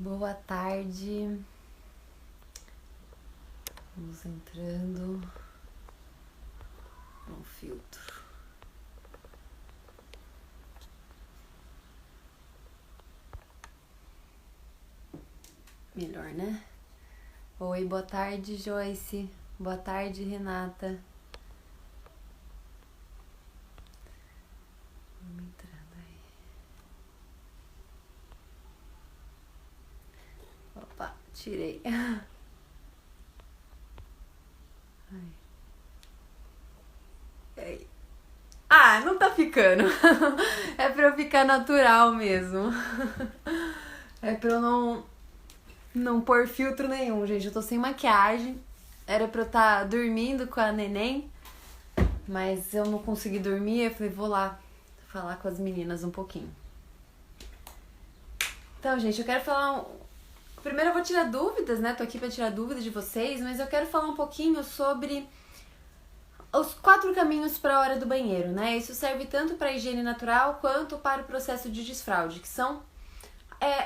Boa tarde. Vamos entrando no filtro. Melhor, né? Oi, boa tarde, Joyce. Boa tarde, Renata. Vamos entrando aí. Opa, tirei. Ai. Ah, não tá ficando. É pra eu ficar natural mesmo. É pra eu não pôr filtro nenhum, gente. Eu tô sem maquiagem. Era pra eu estar dormindo com a neném, mas eu não consegui dormir. Eu falei, vou lá falar com as meninas um pouquinho. Então, gente, eu quero falar... Primeiro eu vou tirar dúvidas, né? Tô aqui pra tirar dúvidas de vocês, mas eu quero falar um pouquinho sobre os 4 caminhos para a hora do banheiro, né? Isso serve tanto para a higiene natural quanto para o processo de desfraude, que são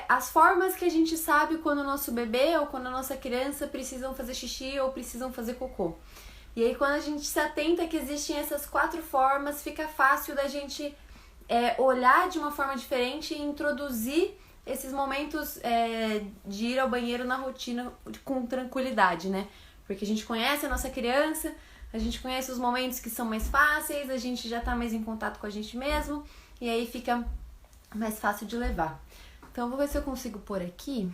as formas que a gente sabe quando o nosso bebê ou quando a nossa criança precisam fazer xixi ou precisam fazer cocô. E aí quando a gente se atenta que existem essas 4 formas, fica fácil da gente olhar de uma forma diferente e introduzir esses momentos de ir ao banheiro na rotina com tranquilidade, né? Porque a gente conhece a nossa criança, a gente conhece os momentos que são mais fáceis, a gente já tá mais em contato com a gente mesmo, e aí fica mais fácil de levar. Então, eu vou ver se eu consigo pôr aqui.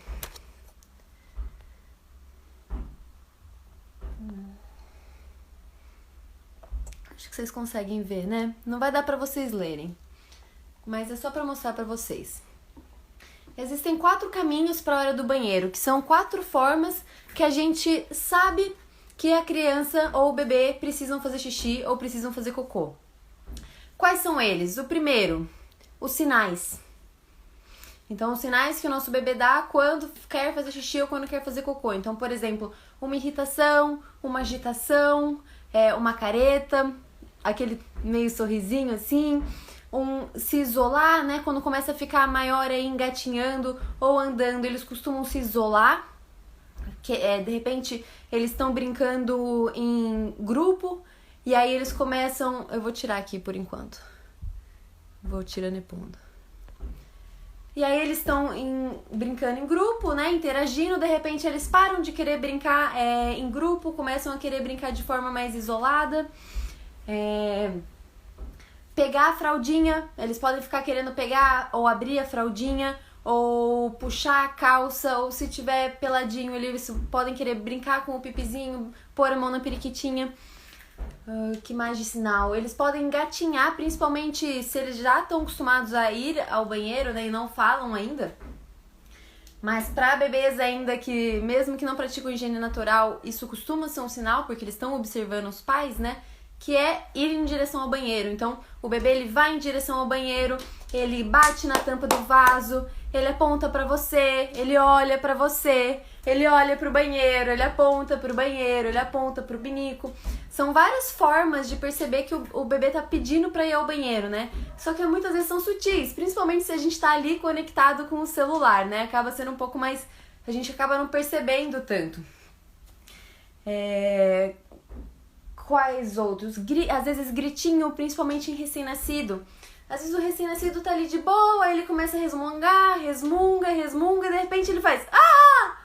Acho que vocês conseguem ver, né? Não vai dar pra vocês lerem, mas é só pra mostrar pra vocês. Existem 4 caminhos para a hora do banheiro, que são 4 formas que a gente sabe que a criança ou o bebê precisam fazer xixi ou precisam fazer cocô. Quais são eles? O primeiro, os sinais. Então, os sinais que o nosso bebê dá quando quer fazer xixi ou quando quer fazer cocô. Então, por exemplo, uma irritação, uma agitação, uma careta, aquele meio sorrisinho assim, se isolar, né? Quando começa a ficar maior aí, engatinhando ou andando, eles costumam se isolar. Que de repente eles estão brincando em grupo e aí eles começam... Eu vou tirar aqui por enquanto. Vou tirando e pondo. E aí eles estão brincando em grupo, né? Interagindo, de repente eles param de querer brincar em grupo, começam a querer brincar de forma mais isolada. Pegar a fraldinha, eles podem ficar querendo pegar ou abrir a fraldinha, ou puxar a calça, ou se tiver peladinho, eles podem querer brincar com o pipizinho, pôr a mão na periquitinha. Que mais de sinal? Eles podem engatinhar, principalmente se eles já estão acostumados a ir ao banheiro, né, e não falam ainda. Mas para bebês ainda que, mesmo que não praticam higiene natural, isso costuma ser um sinal, porque eles estão observando os pais, né? Que é ir em direção ao banheiro. Então, o bebê ele vai em direção ao banheiro, ele bate na tampa do vaso, ele aponta pra você, ele olha pra você, ele olha pro banheiro, ele aponta pro banheiro, ele aponta pro binico. São várias formas de perceber que o bebê tá pedindo pra ir ao banheiro, né? Só que muitas vezes são sutis, principalmente se a gente tá ali conectado com o celular, né? Acaba sendo um pouco mais... A gente acaba não percebendo tanto. Quais outros? Às vezes gritinho, principalmente em recém-nascido. Às vezes o recém-nascido tá ali de boa, ele começa a resmungar, resmunga, e de repente ele faz ah!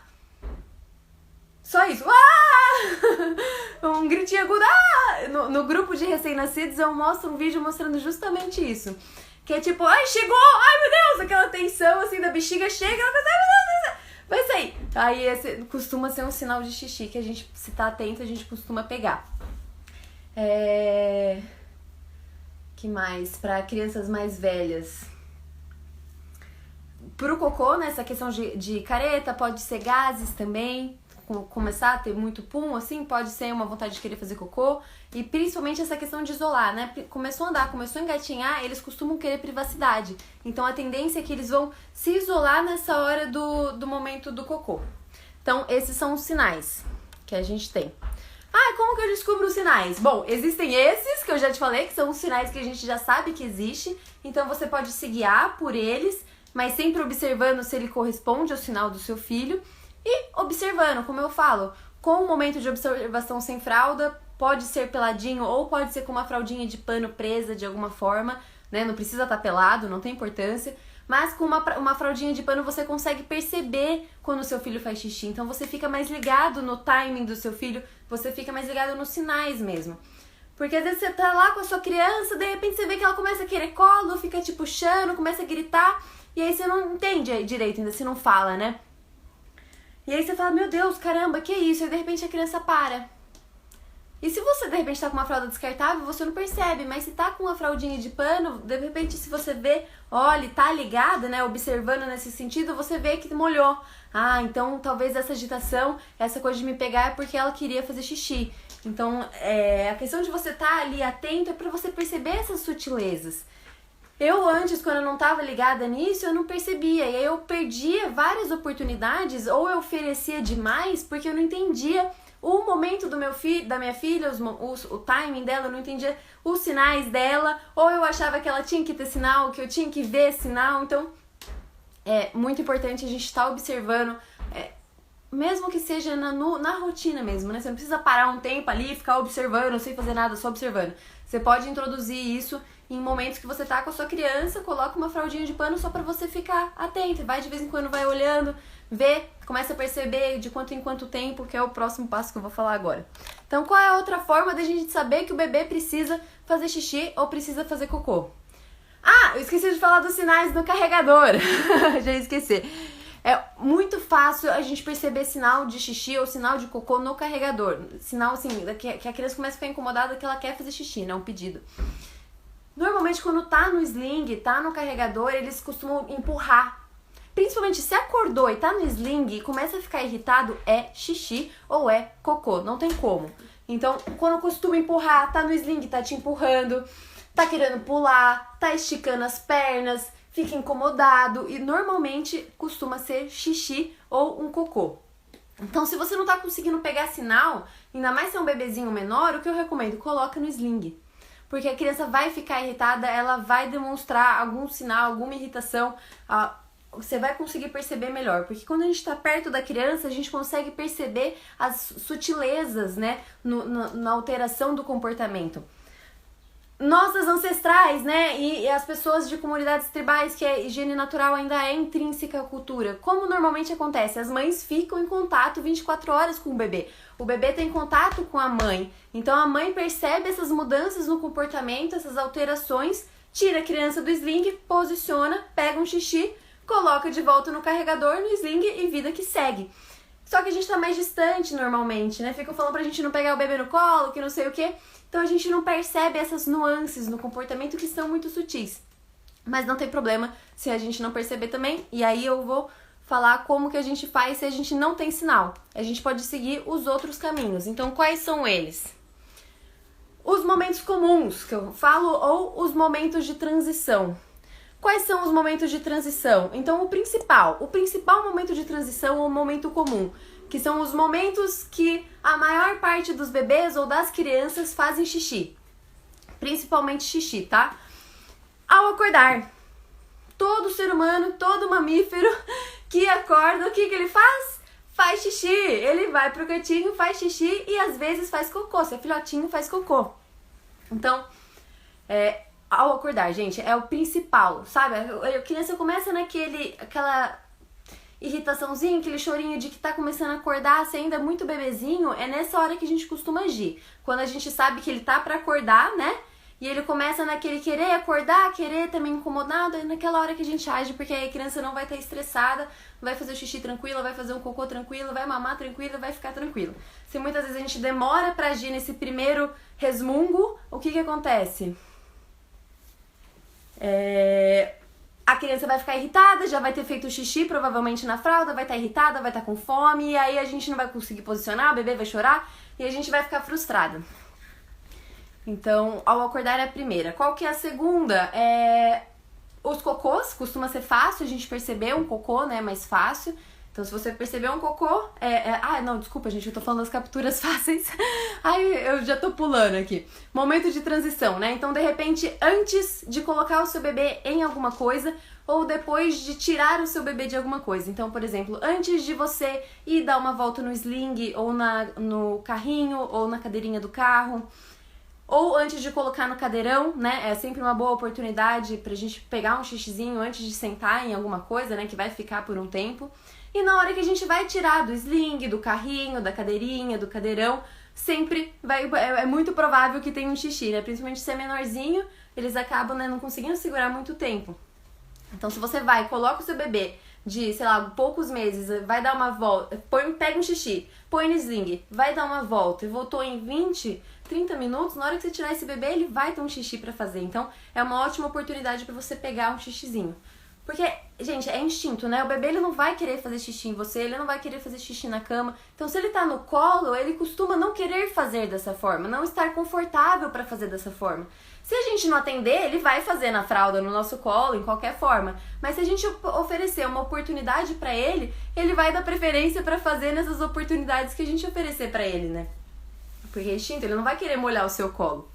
Só isso, ah! Um gritinho agudo, ah! No grupo de recém-nascidos eu mostro um vídeo mostrando justamente isso. Que é tipo, ai, chegou, ai meu Deus, aquela tensão assim da bexiga chega, ela faz, ai meu Deus, vai sair. Aí esse costuma ser um sinal de xixi que a gente, se tá atento, a gente costuma pegar. Que mais? Para crianças mais velhas. Pro cocô, né? Essa questão de careta, pode ser gases também. Começar a ter muito pum, assim, pode ser uma vontade de querer fazer cocô. E principalmente essa questão de isolar, né? Começou a andar, começou a engatinhar, eles costumam querer privacidade. Então a tendência é que eles vão se isolar nessa hora do momento do cocô. Então esses são os sinais que a gente tem. Como que eu descubro os sinais? Bom, existem esses que eu já te falei, que são os sinais que a gente já sabe que existe. Então você pode se guiar por eles, mas sempre observando se ele corresponde ao sinal do seu filho e observando, como eu falo, com um momento de observação sem fralda, pode ser peladinho ou pode ser com uma fraldinha de pano presa de alguma forma, né? Não precisa estar pelado, não tem importância. Mas com uma fraldinha de pano você consegue perceber quando o seu filho faz xixi. Então você fica mais ligado no timing do seu filho, você fica mais ligado nos sinais mesmo. Porque às vezes você tá lá com a sua criança, de repente você vê que ela começa a querer colo, fica te puxando, começa a gritar, e aí você não entende direito ainda, você não fala, né? E aí você fala, meu Deus, caramba, que isso? E de repente a criança para. E se você de repente tá com uma fralda descartável, você não percebe, mas se tá com uma fraldinha de pano, de repente se você vê, olha, tá ligada, né, observando nesse sentido, você vê que molhou. Ah, então talvez essa agitação, essa coisa de me pegar é porque ela queria fazer xixi. Então, a questão de você estar ali atento é pra você perceber essas sutilezas. Eu antes, quando eu não estava ligada nisso, eu não percebia. E aí eu perdia várias oportunidades ou eu oferecia demais porque eu não entendia o momento do meu filho, da minha filha, o timing dela, eu não entendia os sinais dela, ou eu achava que ela tinha que ter sinal, que eu tinha que ver sinal. Então, é muito importante a gente estar observando, mesmo que seja na rotina mesmo, né? Você não precisa parar um tempo ali e ficar observando, sem fazer nada, só observando. Você pode introduzir isso em momentos que você tá com a sua criança, coloca uma fraldinha de pano só pra você ficar atento. Vai de vez em quando, vai olhando, vê, começa a perceber de quanto em quanto tempo, que é o próximo passo que eu vou falar agora. Então, qual é a outra forma da gente saber que o bebê precisa fazer xixi ou precisa fazer cocô? Ah, eu esqueci de falar dos sinais do carregador. Já esqueci. É muito fácil a gente perceber sinal de xixi ou sinal de cocô no carregador. Sinal, assim, que a criança começa a ficar incomodada que ela quer fazer xixi, né? Um pedido. Normalmente, quando tá no sling, tá no carregador, eles costumam empurrar. Principalmente se acordou e tá no sling e começa a ficar irritado, é xixi ou é cocô, não tem como. Então, quando costuma empurrar, tá no sling, tá te empurrando, tá querendo pular, tá esticando as pernas, fica incomodado e normalmente costuma ser xixi ou um cocô. Então, se você não tá conseguindo pegar sinal, ainda mais se é um bebezinho menor, o que eu recomendo? Coloca no sling. Porque a criança vai ficar irritada, ela vai demonstrar algum sinal, alguma irritação, você vai conseguir perceber melhor. Porque quando a gente está perto da criança, a gente consegue perceber as sutilezas, né, na alteração do comportamento. Nossas ancestrais, né, e as pessoas de comunidades tribais, que a higiene natural ainda é intrínseca à cultura. Como normalmente acontece? As mães ficam em contato 24 horas com o bebê. O bebê tem contato com a mãe. Então a mãe percebe essas mudanças no comportamento, essas alterações, tira a criança do sling, posiciona, pega um xixi, coloca de volta no carregador, no sling e vida que segue. Só que a gente tá mais distante normalmente, né? Ficam falando pra gente não pegar o bebê no colo, que não sei o quê. Então a gente não percebe essas nuances no comportamento que são muito sutis. Mas não tem problema se a gente não perceber também. E aí eu vou falar como que a gente faz se a gente não tem sinal. A gente pode seguir os outros caminhos. Então quais são eles? Os momentos comuns que eu falo ou os momentos de transição. Quais são os momentos de transição? Então o principal momento de transição é o momento comum, que são os momentos que a maior parte dos bebês ou das crianças fazem xixi. Principalmente xixi, tá? Ao acordar. Todo ser humano, todo mamífero que acorda, o que ele faz? Faz xixi. Ele vai pro cantinho, faz xixi e às vezes faz cocô. Se é filhotinho, faz cocô. Então, ao acordar, gente, é o principal, sabe? A criança começa aquela irritaçãozinha, aquele chorinho de que tá começando a acordar, se ainda é muito bebezinho, é nessa hora que a gente costuma agir. Quando a gente sabe que ele tá pra acordar, né? E ele começa naquele querer acordar, querer também incomodado, é naquela hora que a gente age, porque aí a criança não vai estar estressada, vai fazer o xixi tranquila, vai fazer um cocô tranquilo, vai mamar tranquila, vai ficar tranquilo. Se muitas vezes a gente demora pra agir nesse primeiro resmungo, o que acontece? A criança vai ficar irritada, já vai ter feito xixi provavelmente na fralda, vai estar irritada, vai estar com fome, e aí a gente não vai conseguir posicionar, o bebê vai chorar e a gente vai ficar frustrada. Então, ao acordar é a primeira. Qual que é a segunda? Os cocôs, costuma ser fácil a gente perceber um cocô, né, mais fácil. Então, se você perceber um cocô, não, desculpa, gente, eu tô falando das capturas fáceis. Ai, eu já tô pulando aqui. Momento de transição, né? Então, de repente, antes de colocar o seu bebê em alguma coisa, ou depois de tirar o seu bebê de alguma coisa. Então, por exemplo, antes de você ir dar uma volta no sling, ou no carrinho, ou na cadeirinha do carro, ou antes de colocar no cadeirão, né? É sempre uma boa oportunidade pra gente pegar um xixizinho antes de sentar em alguma coisa, né? Que vai ficar por um tempo. E na hora que a gente vai tirar do sling, do carrinho, da cadeirinha, do cadeirão, sempre é muito provável que tenha um xixi, né? Principalmente se é menorzinho, eles acabam, né, não conseguindo segurar muito tempo. Então, se você coloca o seu bebê de, sei lá, poucos meses, vai dar uma volta, pega um xixi, põe no sling, vai dar uma volta e voltou em 20, 30 minutos, na hora que você tirar esse bebê, ele vai ter um xixi pra fazer. Então, é uma ótima oportunidade pra você pegar um xixizinho. Porque, gente, é instinto, né? O bebê, ele não vai querer fazer xixi em você, ele não vai querer fazer xixi na cama. Então, se ele tá no colo, ele costuma não querer fazer dessa forma, não estar confortável pra fazer dessa forma. Se a gente não atender, ele vai fazer na fralda, no nosso colo, em qualquer forma. Mas se a gente oferecer uma oportunidade pra ele, ele vai dar preferência pra fazer nessas oportunidades que a gente oferecer pra ele, né? Porque é instinto, ele não vai querer molhar o seu colo.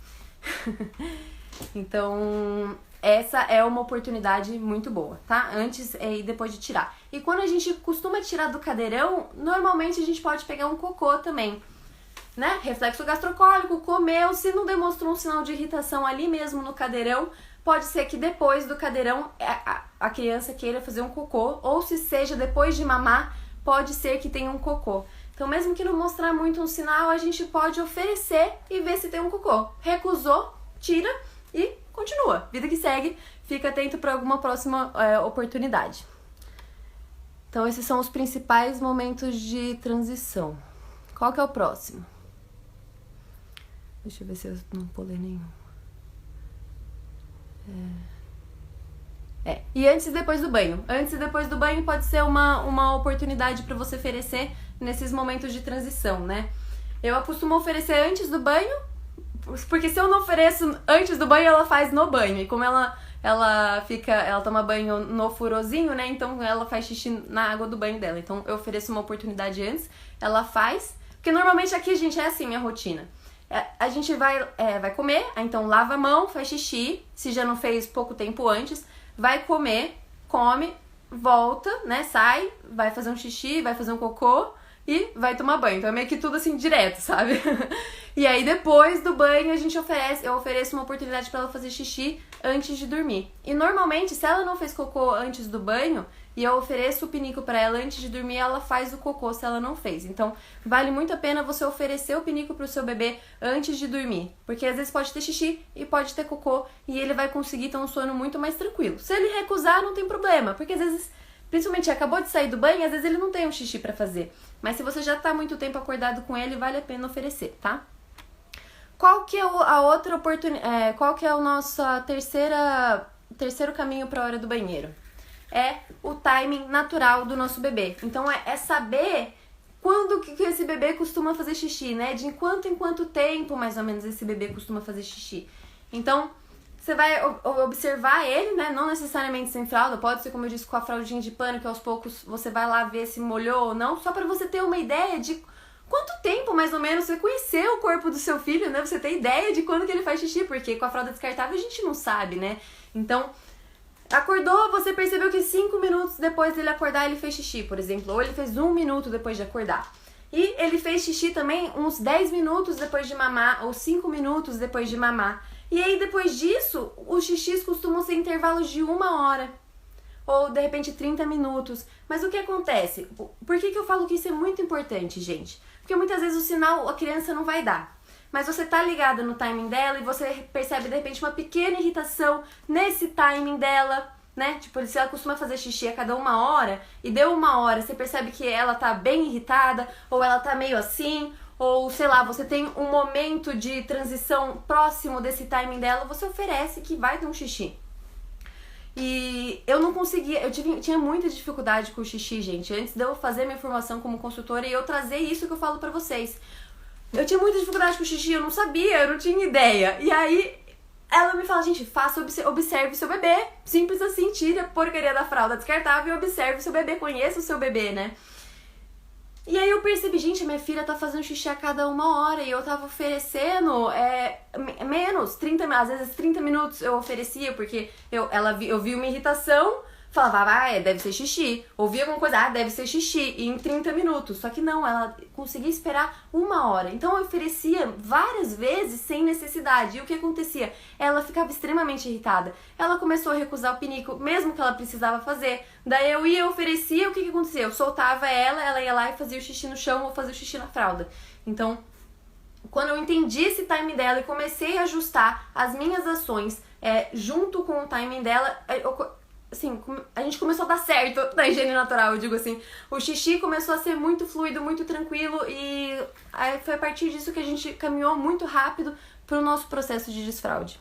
Então, essa é uma oportunidade muito boa, tá? Antes e depois de tirar. E quando a gente costuma tirar do cadeirão, normalmente a gente pode pegar um cocô também, né? Reflexo gastrocólico, comeu, se não demonstrou um sinal de irritação ali mesmo no cadeirão, pode ser que depois do cadeirão a criança queira fazer um cocô, ou se seja depois de mamar, pode ser que tenha um cocô. Então, mesmo que não mostrar muito um sinal, a gente pode oferecer e ver se tem um cocô. Recusou, tira e continua. Vida que segue, fica atento para alguma próxima oportunidade. Então, esses são os principais momentos de transição. Qual que é o próximo? Deixa eu ver se eu não pulei nenhum. E antes e depois do banho. Antes e depois do banho pode ser uma oportunidade para você oferecer nesses momentos de transição, né? Eu costumo oferecer antes do banho, porque se eu não ofereço antes do banho, ela faz no banho. E como ela toma banho no furozinho, né? Então ela faz xixi na água do banho dela. Então eu ofereço uma oportunidade antes, ela faz. Porque normalmente aqui, gente, é assim minha rotina. A gente vai comer, então lava a mão, faz xixi, se já não fez pouco tempo antes, vai comer, come, volta, né, sai, vai fazer um xixi, vai fazer um cocô e vai tomar banho. Então é meio que tudo assim, direto, sabe? E aí depois do banho eu ofereço uma oportunidade pra ela fazer xixi antes de dormir. E normalmente, se ela não fez cocô antes do banho, e eu ofereço o pinico pra ela antes de dormir, ela faz o cocô se ela não fez. Então, vale muito a pena você oferecer o pinico pro seu bebê antes de dormir. Porque às vezes pode ter xixi e pode ter cocô, e ele vai conseguir ter um sono muito mais tranquilo. Se ele recusar, não tem problema, porque às vezes, principalmente acabou de sair do banho, às vezes ele não tem um xixi pra fazer. Mas se você já tá muito tempo acordado com ele, vale a pena oferecer, tá? Qual que é a outra oportunidade? Qual que é o nosso terceiro caminho para a hora do banheiro? É o timing natural do nosso bebê. Então é saber quando que esse bebê costuma fazer xixi, né? De enquanto em quanto tempo, mais ou menos, esse bebê costuma fazer xixi. Então, você vai observar ele, né? Não necessariamente sem fralda, pode ser, como eu disse, com a fraldinha de pano, que aos poucos você vai lá ver se molhou ou não, só para você ter uma ideia de quanto tempo, mais ou menos, você conhecer o corpo do seu filho, né? Você ter ideia de quando que ele faz xixi, porque com a fralda descartável a gente não sabe, né? Então, acordou, você percebeu que 5 minutos depois dele acordar ele fez xixi, por exemplo, ou ele fez 1 minuto depois de acordar. E ele fez xixi também uns 10 minutos depois de mamar, ou 5 minutos depois de mamar. E aí, depois disso, os xixis costumam ser intervalos de 1 hora. Ou, de repente, 30 minutos. Mas o que acontece? Por que eu falo que isso é muito importante, gente? Porque muitas vezes o sinal a criança não vai dar. Mas você tá ligada no timing dela e você percebe, de repente, uma pequena irritação nesse timing dela, né? Tipo, se ela costuma fazer xixi a cada 1 hora e deu 1 hora, você percebe que ela tá bem irritada, ou ela tá meio assim, ou, sei lá, você tem um momento de transição próximo desse timing dela, você oferece que vai ter um xixi. E eu não conseguia, tinha muita dificuldade com o xixi, gente, antes de eu fazer minha formação como consultora e eu trazer isso que eu falo pra vocês. Eu tinha muita dificuldade com o xixi, eu não sabia, eu não tinha ideia. E aí, ela me fala, gente, observe o seu bebê. Simples assim, tire a porcaria da fralda descartável e observe o seu bebê, conheça o seu bebê, né? E aí eu percebi, gente, minha filha tá fazendo xixi a cada 1 hora e eu tava oferecendo menos, 30, às vezes 30 minutos eu oferecia, porque eu vi uma irritação, falava, deve ser xixi. Ouvia alguma coisa, deve ser xixi, e em 30 minutos. Só que não, ela conseguia esperar 1 hora. Então eu oferecia várias vezes sem necessidade. E o que acontecia? Ela ficava extremamente irritada. Ela começou a recusar o pinico, mesmo que ela precisava fazer. Daí eu ia, oferecia, o que acontecia? Eu soltava ela ia lá e fazia o xixi no chão ou fazia o xixi na fralda. Então, quando eu entendi esse timing dela e comecei a ajustar as minhas ações junto com o timing dela, assim, a gente começou a dar certo na higiene natural, eu digo assim. O xixi começou a ser muito fluido, muito tranquilo, e aí foi a partir disso que a gente caminhou muito rápido pro nosso processo de desfraude.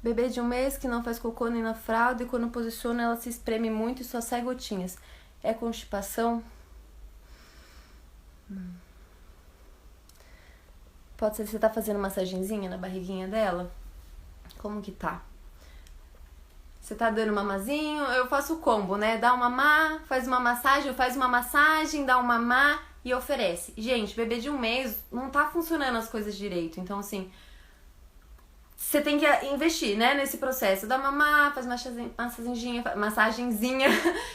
Bebê de 1 mês que não faz cocô nem na fralda e quando posiciona ela se espreme muito e só sai gotinhas. É constipação? Pode ser que você tá fazendo massagenzinha na barriguinha dela? Como que tá? Você tá dando mamazinho? Eu faço o combo, né? Dá um mamá, faz uma massagem, dá um mamá e oferece. Gente, bebê de 1 mês não tá funcionando as coisas direito. Então, assim, você tem que investir, né, nesse processo. Dá mamá, faz massagenzinha,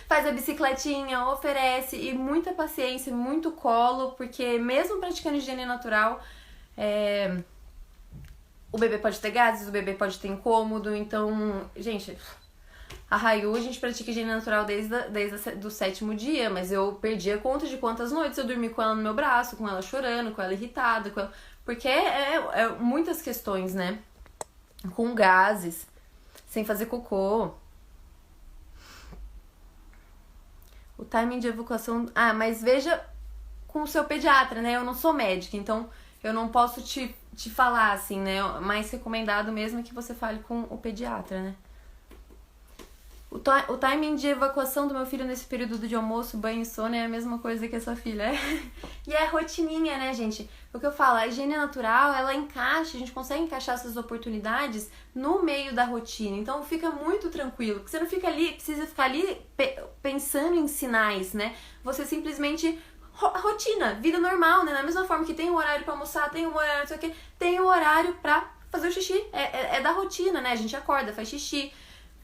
faz a bicicletinha, oferece. E muita paciência, muito colo, porque mesmo praticando higiene natural, o bebê pode ter gases, o bebê pode ter incômodo. Então, gente, a Rayu, a gente pratica higiene natural desde o 7º dia, mas eu perdi a conta de quantas noites eu dormi com ela no meu braço, com ela chorando, com ela irritada, porque muitas questões, né? Com gases, sem fazer cocô. O timing de evacuação... mas veja com o seu pediatra, né? Eu não sou médica, então eu não posso te falar, assim, né? Mais recomendado mesmo é que você fale com o pediatra, né? O timing de evacuação do meu filho nesse período de almoço, banho e sono é a mesma coisa que a sua filha. E é rotininha, né, gente? O que eu falo, a higiene natural, ela encaixa, a gente consegue encaixar essas oportunidades no meio da rotina. Então fica muito tranquilo, porque você não precisa ficar ali pensando em sinais, né? Você simplesmente... rotina, vida normal, né? Da mesma forma que tem um horário pra almoçar, tem um horário, não sei o quê, tem um horário pra fazer o xixi. É da rotina, né? A gente acorda, faz xixi,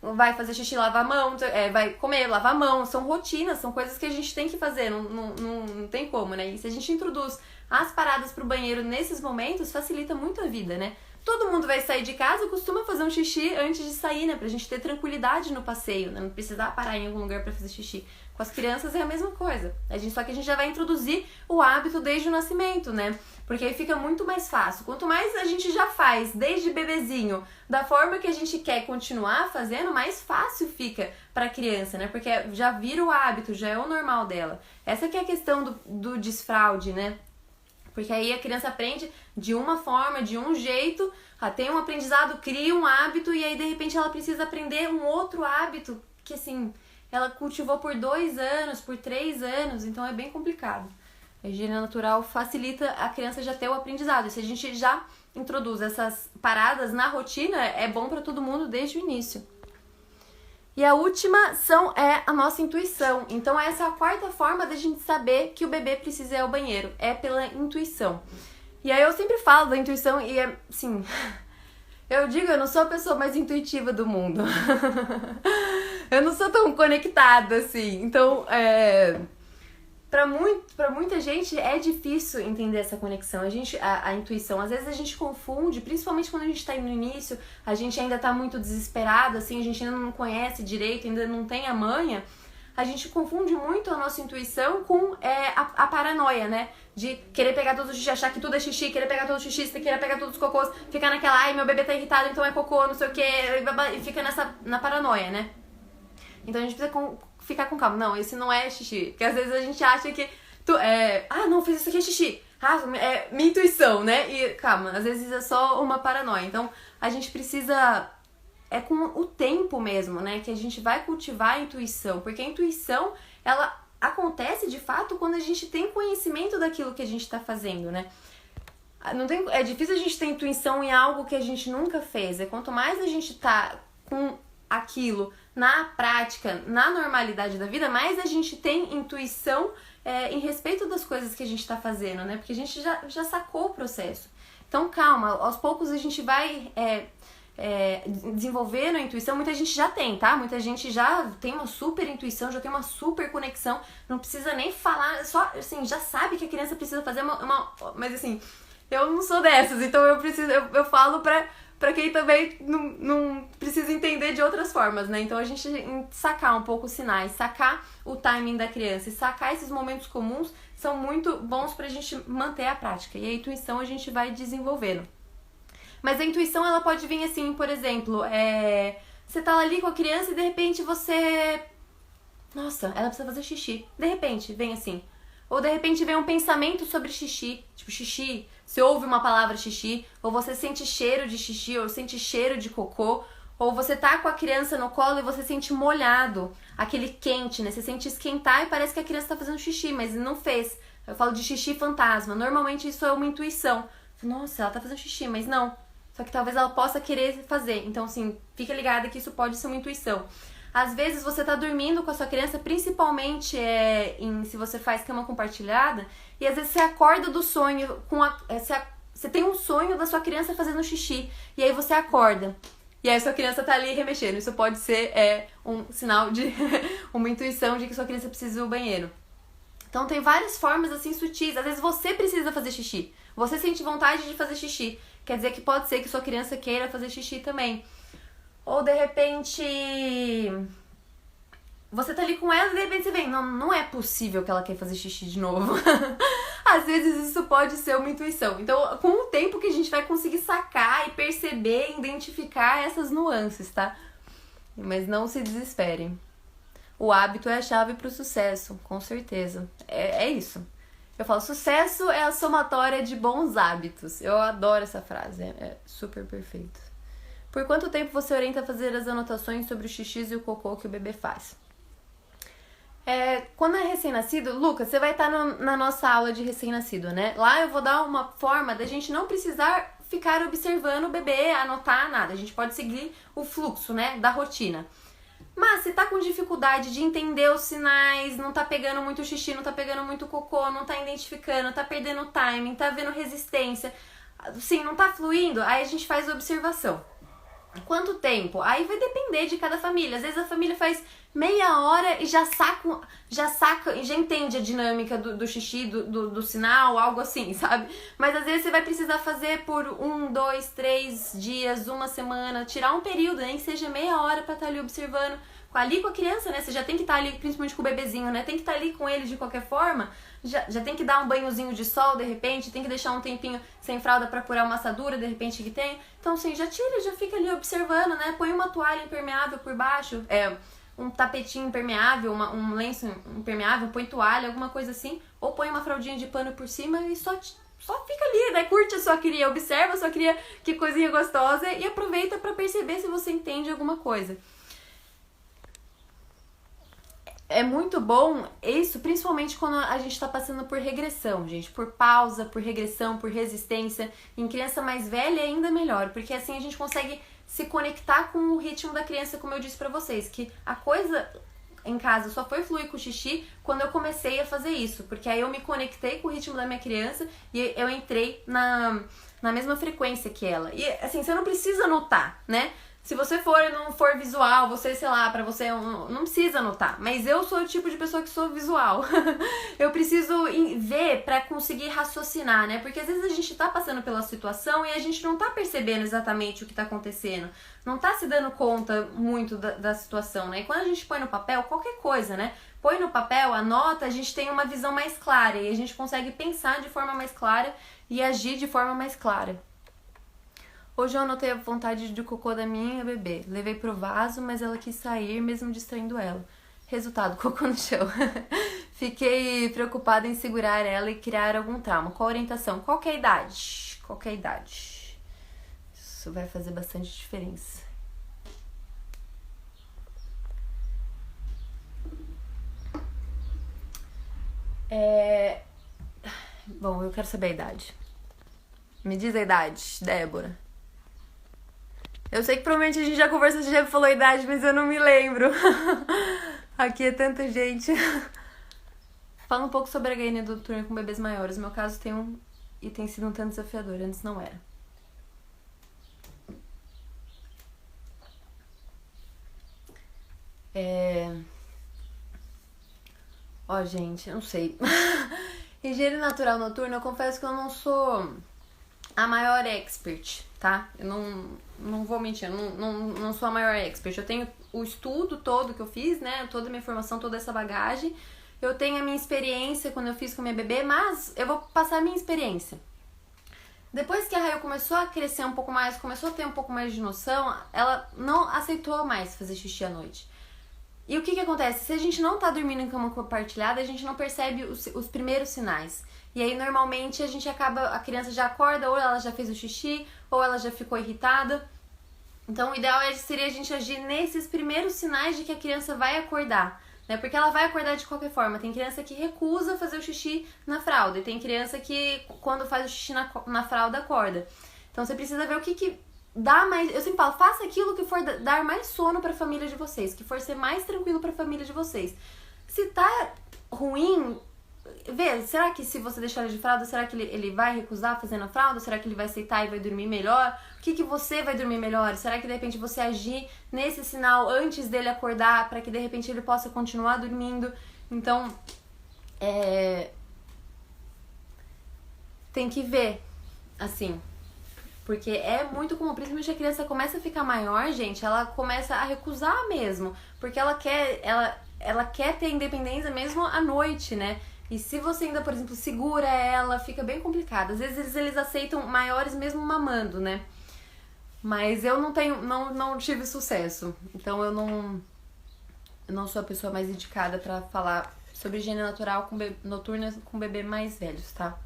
vai fazer xixi, lava a mão, vai comer, lava a mão. São rotinas, são coisas que a gente tem que fazer, não tem como, né? E se a gente introduz as paradas pro banheiro nesses momentos, facilita muito a vida, né? Todo mundo vai sair de casa, costuma fazer um xixi antes de sair, né? Pra gente ter tranquilidade no passeio, né? Não precisar parar em algum lugar pra fazer xixi. Com as crianças é a mesma coisa. Só que a gente já vai introduzir o hábito desde o nascimento, né? Porque aí fica muito mais fácil. Quanto mais a gente já faz desde bebezinho, da forma que a gente quer continuar fazendo, mais fácil fica pra criança, né? Porque já vira o hábito, já é o normal dela. Essa que é a questão do desfraude, né? Porque aí a criança aprende de uma forma, de um jeito, tem um aprendizado, cria um hábito e aí de repente ela precisa aprender um outro hábito que assim, ela cultivou por 2 anos, por 3 anos, então é bem complicado. A higiene natural facilita a criança já ter o aprendizado. E se a gente já introduz essas paradas na rotina, é bom para todo mundo desde o início. E a última é a nossa intuição. Então essa é a 4ª forma da gente saber que o bebê precisa ir ao banheiro. É pela intuição. E aí eu sempre falo da intuição e assim... Eu não sou a pessoa mais intuitiva do mundo. Eu não sou tão conectada assim. Então, pra muita gente é difícil entender essa conexão, a intuição. Às vezes a gente confunde, principalmente quando a gente tá no início, a gente ainda tá muito desesperado, assim, a gente ainda não conhece direito, ainda não tem a manha. A gente confunde muito a nossa intuição com a paranoia, né? De querer pegar todo o xixi, achar que tudo é xixi, querer pegar todo o xixi, querer pegar todos os cocôs, ficar naquela, ai, meu bebê tá irritado, então é cocô, não sei o que, e fica na paranoia, né? Então a gente precisa ficar com calma. Não, esse não é xixi. Porque às vezes a gente acha que não, fiz isso aqui é xixi. É minha intuição, né? E calma, às vezes é só uma paranoia. Então a gente precisa... com o tempo mesmo, né? Que a gente vai cultivar a intuição. Porque a intuição, ela acontece de fato quando a gente tem conhecimento daquilo que a gente tá fazendo, né? É difícil a gente ter intuição em algo que a gente nunca fez. Quanto mais a gente tá com aquilo na prática, na normalidade da vida, mais a gente tem intuição em respeito das coisas que a gente tá fazendo, né? Porque a gente já sacou o processo. Então, calma, aos poucos a gente vai desenvolvendo a intuição. Muita gente já tem, tá? Muita gente já tem uma super intuição, já tem uma super conexão. Não precisa nem falar, só assim, já sabe que a criança precisa fazer mas assim, eu não sou dessas, então eu falo pra quem também não precisa entender de outras formas, né? Então a gente sacar um pouco os sinais, sacar o timing da criança e sacar esses momentos comuns são muito bons pra gente manter a prática. E a intuição a gente vai desenvolvendo. Mas a intuição, ela pode vir assim, por exemplo, você tá ali com a criança e de repente nossa, ela precisa fazer xixi. De repente, vem assim. Ou de repente vem um pensamento sobre xixi, tipo xixi, você ouve uma palavra xixi, ou você sente cheiro de xixi, ou sente cheiro de cocô, ou você tá com a criança no colo e você sente molhado, aquele quente, né? Você sente esquentar e parece que a criança tá fazendo xixi, mas não fez. Eu falo de xixi fantasma. Normalmente isso é uma intuição. Nossa, ela tá fazendo xixi, mas não. Só que talvez ela possa querer fazer. Então, assim, fica ligada que isso pode ser uma intuição. Às vezes você tá dormindo com a sua criança, principalmente se você faz cama compartilhada, e às vezes você acorda do sonho, você tem um sonho da sua criança fazendo xixi, e aí você acorda. E aí sua criança tá ali remexendo. Isso pode ser um sinal de uma intuição de que sua criança precisa ir ao banheiro. Então tem várias formas assim sutis. Às vezes você precisa fazer xixi. Você sente vontade de fazer xixi. Quer dizer que pode ser que sua criança queira fazer xixi também. Ou de repente você tá ali com ela e de repente você vem, não é possível que ela quer fazer xixi de novo. Às vezes isso pode ser uma intuição. Então, com o tempo que a gente vai conseguir sacar e perceber, identificar essas nuances, tá? Mas não se desesperem. O hábito é a chave pro sucesso, com certeza. É isso. Eu falo, sucesso é a somatória de bons hábitos. Eu adoro essa frase, é super perfeito. Por quanto tempo você orienta a fazer as anotações sobre o xixi e o cocô que o bebê faz? Quando é recém-nascido, Lucas, você vai estar na nossa aula de recém-nascido, né? Lá eu vou dar uma forma da gente não precisar ficar observando o bebê, anotar nada. A gente pode seguir o fluxo, né, da rotina. Mas se tá com dificuldade de entender os sinais, não tá pegando muito xixi, não tá pegando muito cocô, não tá identificando, tá perdendo o timing, tá vendo resistência, sim, não tá fluindo, aí a gente faz observação. Quanto tempo? Aí vai depender de cada família. Às vezes a família faz meia hora e já saca e já entende a dinâmica do xixi, do sinal, algo assim, sabe? Mas às vezes você vai precisar fazer por 1, 2, 3 dias, uma semana, tirar um período, nem que seja meia hora pra estar ali observando. Ali com a criança, né? Você já tem que estar ali, principalmente com o bebezinho, né? Tem que estar ali com ele de qualquer forma. Já tem que dar um banhozinho de sol, de repente. Tem que deixar um tempinho sem fralda pra curar uma assadura, de repente, que tem. Então, assim, já tira, já fica ali observando, né? Põe uma toalha impermeável por baixo, um tapetinho impermeável, um lenço impermeável, põe toalha, alguma coisa assim. Ou põe uma fraldinha de pano por cima e só fica ali, né? Curte a sua cria, observa a sua cria, que coisinha gostosa. E aproveita pra perceber se você entende alguma coisa. É muito bom isso, principalmente quando a gente tá passando por regressão, gente. Por pausa, por regressão, por resistência. Em criança mais velha é ainda melhor, porque assim a gente consegue se conectar com o ritmo da criança, como eu disse pra vocês. Que a coisa em casa só foi fluir com o xixi quando eu comecei a fazer isso. Porque aí eu me conectei com o ritmo da minha criança e eu entrei na mesma frequência que ela. E assim, você não precisa notar, né? Se você não for visual, você, sei lá, pra você não precisa anotar. Mas eu sou o tipo de pessoa que sou visual. Eu preciso ver pra conseguir raciocinar, né? Porque às vezes a gente tá passando pela situação e a gente não tá percebendo exatamente o que tá acontecendo. Não tá se dando conta muito da situação, né? E quando a gente põe no papel, qualquer coisa, né? Põe no papel, anota, a gente tem uma visão mais clara. E a gente consegue pensar de forma mais clara e agir de forma mais clara. Hoje eu anotei a vontade de cocô da minha bebê. Levei pro vaso, mas ela quis sair, mesmo distraindo ela. Resultado, cocô no chão. Fiquei preocupada em segurar ela e criar algum trauma. Qual a orientação? Qualquer idade. Qualquer idade. Isso vai fazer bastante diferença. Bom, eu quero saber a idade. Me diz a idade, Débora. Eu sei que provavelmente a gente já conversou, você já falou a idade, mas eu não me lembro. Aqui é tanta gente. Fala um pouco sobre a HN do turno com bebês maiores. No meu caso tem sido um tanto desafiador, antes não era. Gente, eu não sei. Higiene natural noturna, eu confesso que eu não sou a maior expert, tá? Eu não vou mentir, eu não sou a maior expert. Eu tenho o estudo todo que eu fiz, né? Toda a minha informação, toda essa bagagem. Eu tenho a minha experiência quando eu fiz com a minha bebê, mas eu vou passar a minha experiência. Depois que a Raio começou a crescer um pouco mais, começou a ter um pouco mais de noção, ela não aceitou mais fazer xixi à noite. E o que acontece? Se a gente não tá dormindo em cama compartilhada, a gente não percebe os primeiros sinais. E aí, normalmente, a criança já acorda, ou ela já fez o xixi, ou ela já ficou irritada. Então, o ideal seria a gente agir nesses primeiros sinais de que a criança vai acordar, né? Porque ela vai acordar de qualquer forma. Tem criança que recusa fazer o xixi na fralda, e tem criança que, quando faz o xixi na fralda, acorda. Então, você precisa ver o que dá mais... Eu sempre falo, faça aquilo que for dar mais sono pra família de vocês, que for ser mais tranquilo pra família de vocês. Se tá ruim, vê, será que se você deixar ele de fralda, será que ele vai recusar fazer na fralda? Será que ele vai aceitar e vai dormir melhor? O que você vai dormir melhor? Será que de repente você agir nesse sinal antes dele acordar para que de repente ele possa continuar dormindo? Então, tem que ver, assim, porque é muito comum, principalmente a criança começa a ficar maior, gente, ela começa a recusar mesmo, porque ela quer ter independência mesmo à noite, né? E se você ainda, por exemplo, segura ela, fica bem complicado. Às vezes eles aceitam maiores mesmo mamando, né? Mas eu não tive sucesso. Então eu não sou a pessoa mais indicada pra falar sobre higiene natural noturna com bebê mais velhos, tá?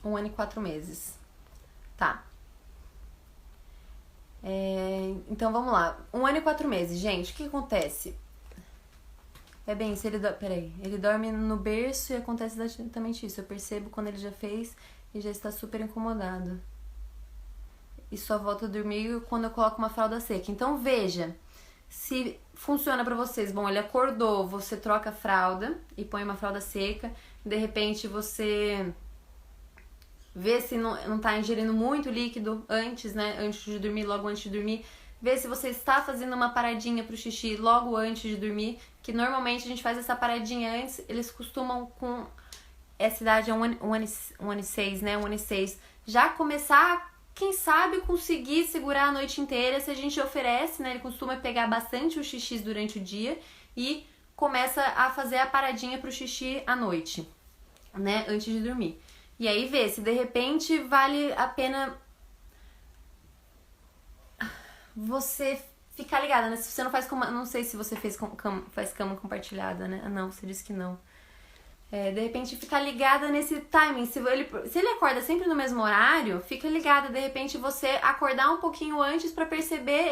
Um ano e 4 meses. Tá. Então vamos lá. 1 ano e 4 meses, gente. O que acontece? Se ele ele dorme no berço e acontece exatamente isso. Eu percebo quando ele já fez e já está super incomodado. E só volta a dormir quando eu coloco uma fralda seca. Então veja se funciona pra vocês. Bom, ele acordou, você troca a fralda e põe uma fralda seca. De repente você vê se não tá ingerindo muito líquido antes, né? Antes de dormir, logo antes de dormir. Vê se você está fazendo uma paradinha pro xixi logo antes de dormir. Que normalmente a gente faz essa paradinha antes. Eles costumam, com essa idade, 1 ano e 6, né? 1 ano e 6, já começar, quem sabe, conseguir segurar a noite inteira. Se a gente oferece, né? Ele costuma pegar bastante o xixi durante o dia e começa a fazer a paradinha pro xixi à noite, né? Antes de dormir. E aí vê se de repente vale a pena você ficar ligada, né? Se você não faz cama, não sei se você faz cama compartilhada, né? Não, você disse que não. De repente ficar ligada nesse timing. Se ele acorda sempre no mesmo horário, fica ligada. De repente você acordar um pouquinho antes pra perceber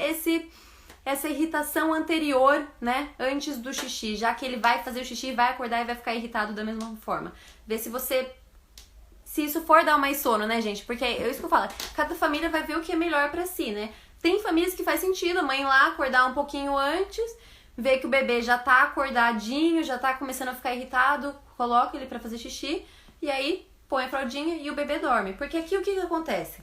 essa irritação anterior, né? Antes do xixi, já que ele vai fazer o xixi, vai acordar e vai ficar irritado da mesma forma. Vê se isso for dar mais sono, né, gente? Porque é isso que eu falo, cada família vai ver o que é melhor pra si, né? Tem famílias que faz sentido a mãe ir lá acordar um pouquinho antes, ver que o bebê já tá acordadinho, já tá começando a ficar irritado, coloca ele pra fazer xixi e aí põe a fraldinha e o bebê dorme. Porque aqui o que acontece?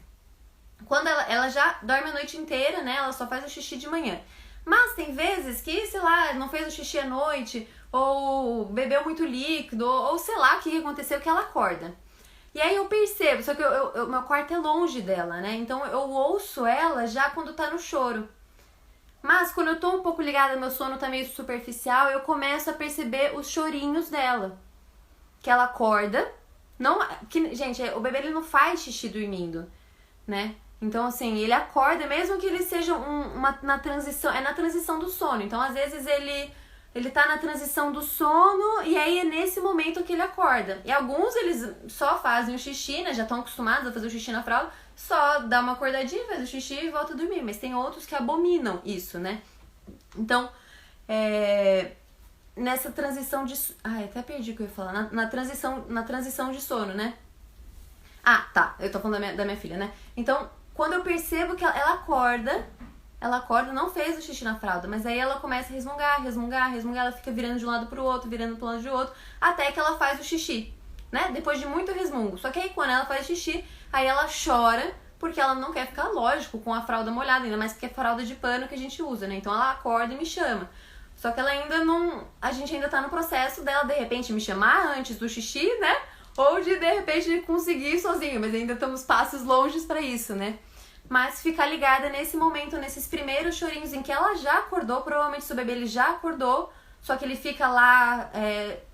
Quando ela já dorme a noite inteira, né? Ela só faz o xixi de manhã. Mas tem vezes que, sei lá, não fez o xixi à noite, ou bebeu muito líquido, ou sei lá o que aconteceu, que ela acorda. E aí eu percebo, só que meu quarto é longe dela, né? Então eu ouço ela já quando tá no choro. Mas quando eu tô um pouco ligada, meu sono tá meio superficial, eu começo a perceber os chorinhos dela. Que ela acorda. Gente, o bebê ele não faz xixi dormindo, né? Então, assim, ele acorda, mesmo que ele seja na transição do sono. Então, às vezes, ele tá na transição do sono e aí é nesse momento que ele acorda. E alguns, eles só fazem o xixi, né? Já estão acostumados a fazer o xixi na fralda. Só dá uma acordadinha, faz o xixi e volta a dormir. Mas tem outros que abominam isso, né? Então, nessa transição de... Ai, até perdi o que eu ia falar. Na transição de sono, né? Ah, tá. Eu tô falando da minha filha, né? Então, quando eu percebo que ela acorda, não fez o xixi na fralda, mas aí ela começa a resmungar, ela fica virando de um lado pro outro, até que ela faz o xixi, né? Depois de muito resmungo. Só que aí quando ela faz xixi, aí ela chora, porque ela não quer ficar, lógico, com a fralda molhada, ainda mais porque é fralda de pano que a gente usa, né? Então ela acorda e me chama. Só que ela ainda não... A gente ainda tá no processo dela, de repente, me chamar antes do xixi, né? Ou de repente, conseguir ir sozinho. Mas ainda estamos passos longes pra isso, né? Mas ficar ligada nesse momento, nesses primeiros chorinhos em que ela já acordou. Provavelmente seu bebê ele já acordou, só que ele fica lá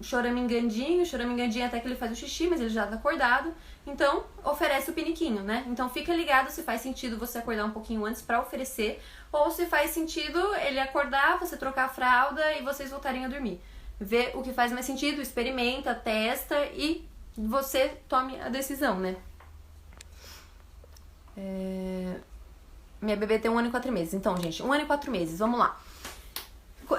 choramingandinho até que ele faz o xixi, mas ele já tá acordado. Então, oferece o piniquinho, né? Então fica ligado se faz sentido você acordar um pouquinho antes pra oferecer, ou se faz sentido ele acordar, você trocar a fralda e vocês voltarem a dormir. Vê o que faz mais sentido, experimenta, testa e você tome a decisão, né? Minha bebê tem 1 ano e 4 meses. Então, gente, 1 ano e 4 meses, vamos lá.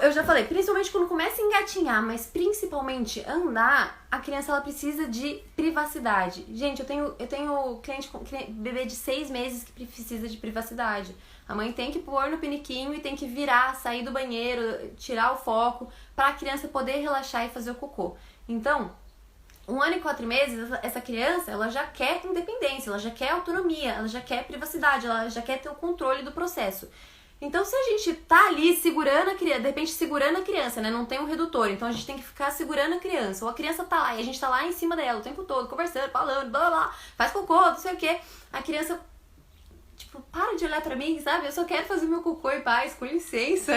Eu já falei, principalmente quando começa a engatinhar, mas principalmente andar, a criança ela precisa de privacidade. Gente, eu tenho cliente com bebê de 6 meses que precisa de privacidade. A mãe tem que pôr no piniquinho e tem que virar, sair do banheiro, tirar o foco, para a criança poder relaxar e fazer o cocô. Então, 1 ano e 4 meses, essa criança, ela já quer independência, ela já quer autonomia, ela já quer privacidade, ela já quer ter o controle do processo. Então, se a gente tá ali segurando a criança, de repente segurando a criança, né, não tem um redutor, então a gente tem que ficar segurando a criança, ou a criança tá lá e a gente tá lá em cima dela o tempo todo, conversando, falando, blá blá blá, faz cocô, não sei o que, a criança, tipo, para de olhar pra mim, sabe, eu só quero fazer meu cocô em paz, com licença.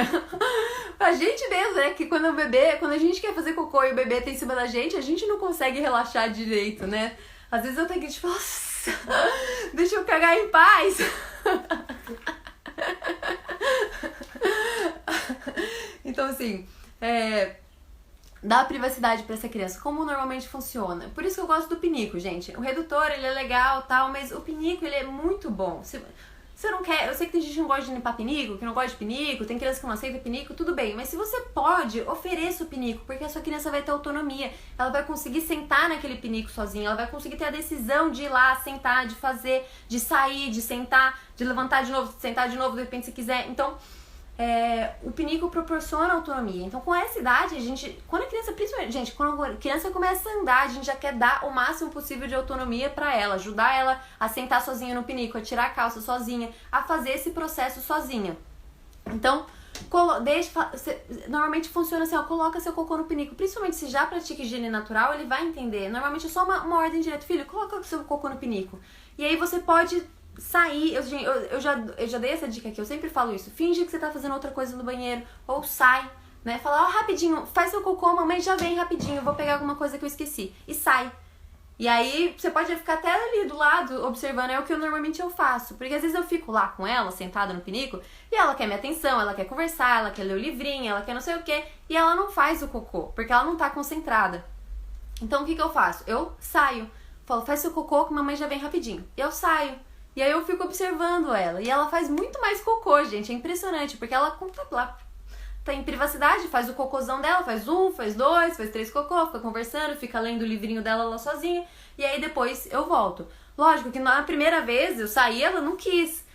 A gente mesmo, né, que quando a gente quer fazer cocô e o bebê tá em cima da gente, a gente não consegue relaxar direito, né, às vezes eu tenho que, tipo, nossa, deixa eu cagar em paz. Então, assim, dá privacidade pra essa criança. Como normalmente funciona? Por isso que eu gosto do pinico, gente. O redutor, ele é legal, tal, mas o pinico, ele é muito bom. Se você não quer... Eu sei que tem gente que não gosta de limpar pinico, que não gosta de pinico, tem criança que não aceita pinico, tudo bem. Mas se você pode, ofereça o pinico, porque a sua criança vai ter autonomia. Ela vai conseguir sentar naquele pinico sozinha, ela vai conseguir ter a decisão de ir lá, sentar, de fazer, de sair, de sentar, de levantar de novo, de sentar de novo, de repente se quiser. Então, o pinico proporciona autonomia. Então, com essa idade, quando a criança, principalmente, gente, quando a criança começa a andar, a gente já quer dar o máximo possível de autonomia pra ela, ajudar ela a sentar sozinha no pinico, a tirar a calça sozinha, a fazer esse processo sozinha. Então, normalmente funciona assim, ó, coloca seu cocô no pinico, principalmente se já pratica higiene natural, ele vai entender. Normalmente é só uma ordem direta, filho, coloca o seu cocô no pinico. E aí você pode sair, eu já dei essa dica aqui, eu sempre falo isso, finge que você tá fazendo outra coisa no banheiro, ou sai, né, fala, ó, rapidinho, faz seu cocô, mamãe já vem rapidinho, vou pegar alguma coisa que eu esqueci, e sai. E aí você pode ficar até ali do lado, observando, é o que normalmente eu faço, porque às vezes eu fico lá com ela, sentada no pinico, e ela quer minha atenção, ela quer conversar, ela quer ler o livrinho, ela quer não sei o que, e ela não faz o cocô, porque ela não tá concentrada. Então o que eu faço? Eu saio, falo, faz seu cocô que mamãe já vem rapidinho, e eu saio. E aí eu fico observando ela. E ela faz muito mais cocô, gente. É impressionante, porque ela tá em privacidade, faz o cocôzão dela, faz 1, faz 2, faz 3 cocô, fica conversando, fica lendo o livrinho dela lá sozinha. E aí depois eu volto. Lógico que na primeira vez eu saí, ela não quis.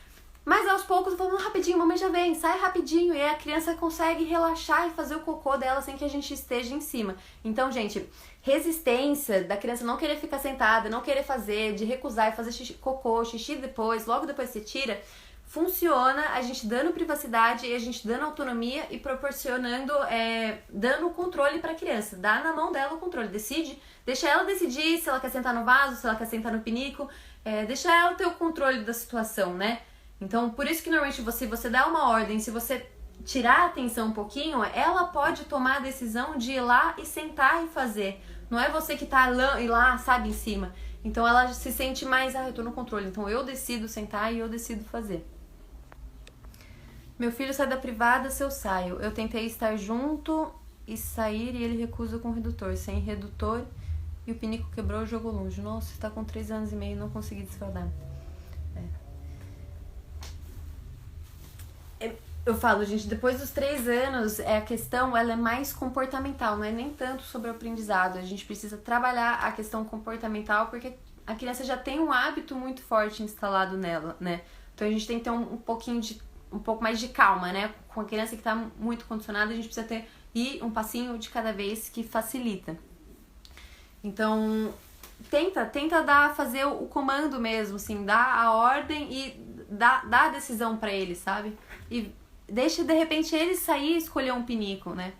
Mas aos poucos eu falo, rapidinho, mamãe já vem, sai rapidinho. E aí a criança consegue relaxar e fazer o cocô dela sem que a gente esteja em cima. Então, gente, resistência da criança não querer ficar sentada, não querer fazer, de recusar e fazer cocô, xixi depois, logo depois você tira, funciona a gente dando privacidade e a gente dando autonomia e proporcionando, dando o controle pra criança. Dá na mão dela o controle, deixa ela decidir se ela quer sentar no vaso, se ela quer sentar no pinico, deixa ela ter o controle da situação, né? Então, por isso que normalmente você dá uma ordem, se você tirar a atenção um pouquinho, ela pode tomar a decisão de ir lá e sentar e fazer. Não é você que tá lá, sabe, em cima. Então ela se sente mais, eu tô no controle, então eu decido sentar e eu decido fazer. Meu filho sai da privada se eu saio. Eu tentei estar junto e sair e ele recusa com redutor. Sem redutor e o pinico quebrou e jogou longe. Nossa, tá com 3 anos e meio e não consegui desfraldar. eu falo, gente, depois dos 3 anos, a questão ela é mais comportamental, não é nem tanto sobre o aprendizado. A gente precisa trabalhar a questão comportamental porque a criança já tem um hábito muito forte instalado nela, né? Então a gente tem que ter um pouco mais de calma, né? Com a criança que tá muito condicionada, a gente precisa ter um passinho de cada vez que facilita. Então, tenta fazer o comando mesmo, assim, dar a ordem e dar a decisão pra ele, sabe? E deixa, de repente, ele sair e escolher um pinico, né?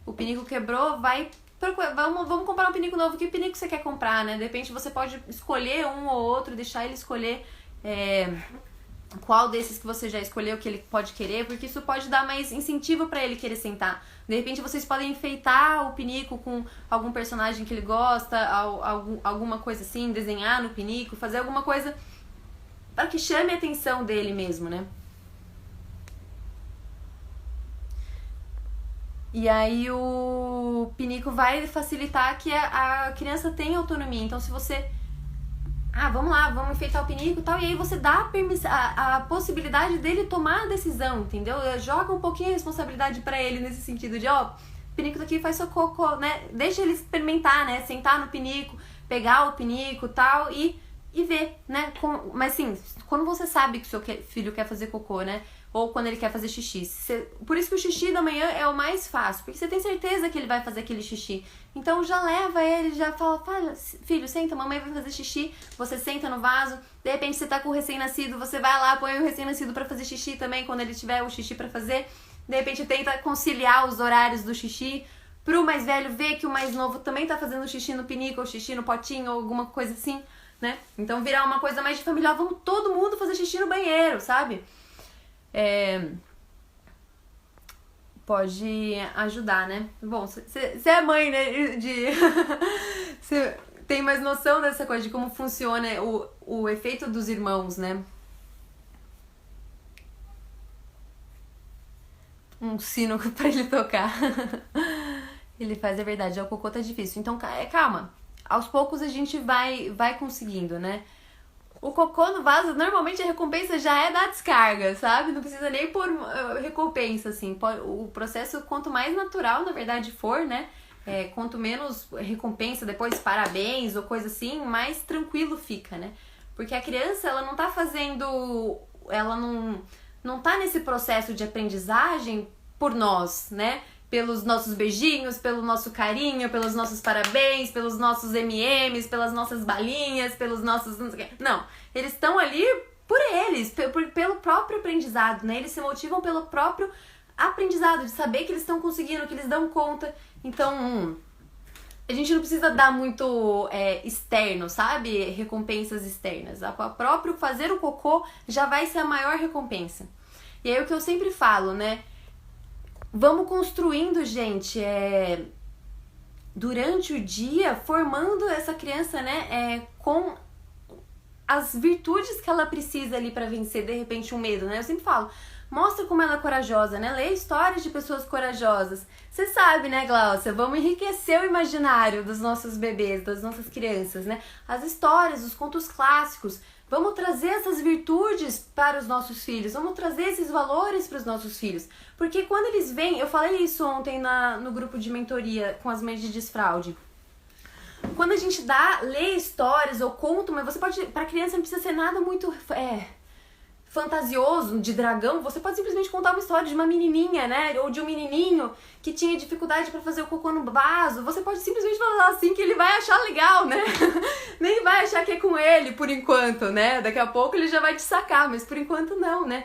O pinico quebrou, vai procurar, vamos comprar um pinico novo. Que pinico você quer comprar, né? De repente, você pode escolher um ou outro, deixar ele escolher qual desses que você já escolheu que ele pode querer, porque isso pode dar mais incentivo pra ele querer sentar. De repente, vocês podem enfeitar o pinico com algum personagem que ele gosta, alguma coisa assim, desenhar no pinico, fazer alguma coisa para que chame a atenção dele mesmo, né? E aí o pinico vai facilitar que a criança tenha autonomia. Então, se você... vamos lá, vamos enfeitar o pinico e tal. E aí você dá a possibilidade dele tomar a decisão, entendeu? Joga um pouquinho a responsabilidade pra ele nesse sentido de, o pinico daqui faz seu cocô, né? Deixa ele experimentar, né? Sentar no pinico, pegar o pinico e tal e ver, né? Mas assim, quando você sabe que o seu filho quer fazer cocô, né? Ou quando ele quer fazer xixi. Por isso que o xixi da manhã é o mais fácil, porque você tem certeza que ele vai fazer aquele xixi. Então já leva ele, já fala, filho, senta, mamãe vai fazer xixi. Você senta no vaso, de repente você tá com o recém-nascido, você vai lá, põe o recém-nascido pra fazer xixi também, quando ele tiver o xixi pra fazer. De repente tenta conciliar os horários do xixi, pro mais velho ver que o mais novo também tá fazendo xixi no pinico, ou xixi no potinho, ou alguma coisa assim, né? Então virar uma coisa mais de família, vamos todo mundo fazer xixi no banheiro, sabe? Pode ajudar, né? Bom, você é mãe, né? Você tem mais noção dessa coisa, de como funciona o efeito dos irmãos, né? Um sino pra ele tocar. Ele faz, é verdade, o cocô tá difícil. Então, calma. Aos poucos a gente vai conseguindo, né? O cocô no vaso, normalmente a recompensa já é da descarga, sabe? Não precisa nem por recompensa, assim. O processo, quanto mais natural, na verdade, for, né? Quanto menos recompensa, depois parabéns ou coisa assim, mais tranquilo fica, né? Porque a criança, ela não tá fazendo... Ela não tá nesse processo de aprendizagem por nós, né? Pelos nossos beijinhos, pelo nosso carinho, pelos nossos parabéns, pelos nossos M&Ms, pelas nossas balinhas, pelos nossos... Não, eles estão ali por eles, pelo próprio aprendizado, né? Eles se motivam pelo próprio aprendizado, de saber que eles estão conseguindo, que eles dão conta. Então, a gente não precisa dar muito externo, sabe? Recompensas externas. A próprio fazer o cocô já vai ser a maior recompensa. E aí o que eu sempre falo, né? Vamos construindo, gente, durante o dia, formando essa criança, né, com as virtudes que ela precisa ali pra vencer, de repente, um medo, né? Eu sempre falo, mostra como ela é corajosa, né? Lê histórias de pessoas corajosas. Você sabe, né, Glaucia? Vamos enriquecer o imaginário dos nossos bebês, das nossas crianças, né? As histórias, os contos clássicos. Vamos trazer essas virtudes para os nossos filhos, vamos trazer esses valores para os nossos filhos. Porque quando eles vêm, eu falei isso ontem no grupo de mentoria com as mães de desfraude. Quando a gente lê histórias ou conta, mas você pode, para criança não precisa ser nada muito fantasioso, de dragão, você pode simplesmente contar uma história de uma menininha, né, ou de um menininho que tinha dificuldade para fazer o cocô no vaso. Você pode simplesmente falar assim que ele vai achar legal, né? Nem vai achar que é com ele por enquanto, né? Daqui a pouco ele já vai te sacar, mas por enquanto não, né?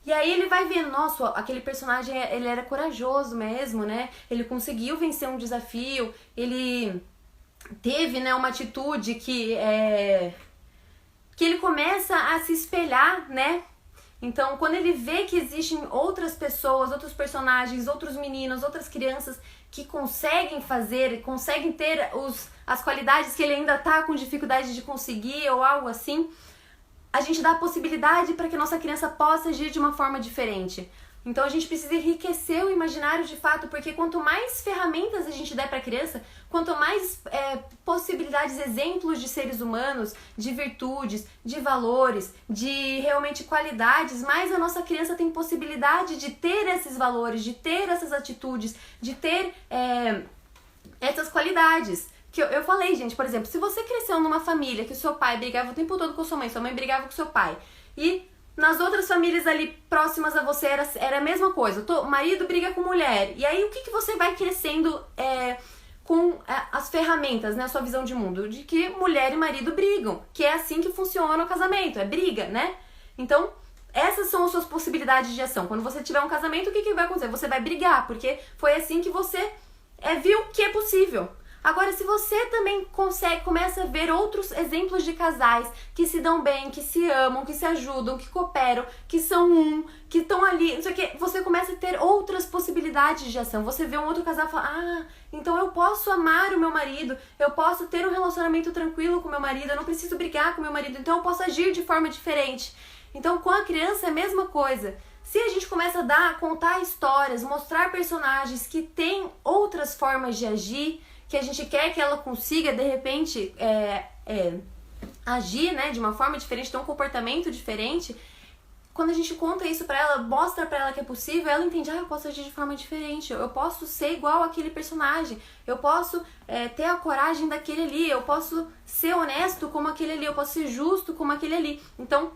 E aí ele vai vendo, nossa, aquele personagem, ele era corajoso mesmo, né? Ele conseguiu vencer um desafio, ele teve, né, uma atitude que ele começa a se espelhar, né? Então, quando ele vê que existem outras pessoas, outros personagens, outros meninos, outras crianças que conseguem fazer, conseguem ter as qualidades que ele ainda tá com dificuldade de conseguir ou algo assim, a gente dá a possibilidade para que a nossa criança possa agir de uma forma diferente. Então a gente precisa enriquecer o imaginário de fato, porque quanto mais ferramentas a gente der para a criança, quanto mais possibilidades, exemplos de seres humanos, de virtudes, de valores, de realmente qualidades, mais a nossa criança tem possibilidade de ter esses valores, de ter essas atitudes, de ter essas qualidades. Que eu falei, gente, por exemplo, se você cresceu numa família que o seu pai brigava o tempo todo com sua mãe brigava com seu pai, e nas outras famílias ali próximas a você era a mesma coisa, o marido briga com mulher, e aí o que você vai crescendo com as ferramentas, né, a sua visão de mundo, de que mulher e marido brigam, que é assim que funciona o casamento, é briga, né? Então, essas são as suas possibilidades de ação. Quando você tiver um casamento, o que vai acontecer? Você vai brigar, porque foi assim que você viu que é possível. Agora, se você também começa a ver outros exemplos de casais que se dão bem, que se amam, que se ajudam, que cooperam, que são que estão ali, não sei o que, você começa a ter outras possibilidades de ação. Você vê um outro casal e fala, então eu posso amar o meu marido, eu posso ter um relacionamento tranquilo com o meu marido, eu não preciso brigar com o meu marido, então eu posso agir de forma diferente. Então, com a criança é a mesma coisa. Se a gente começa a contar histórias, mostrar personagens que têm outras formas de agir, que a gente quer que ela consiga, de repente, agir, né, de uma forma diferente, ter um comportamento diferente, quando a gente conta isso pra ela, mostra pra ela que é possível, ela entende, eu posso agir de forma diferente, eu posso ser igual àquele personagem, eu posso ter a coragem daquele ali, eu posso ser honesto como aquele ali, eu posso ser justo como aquele ali. Então,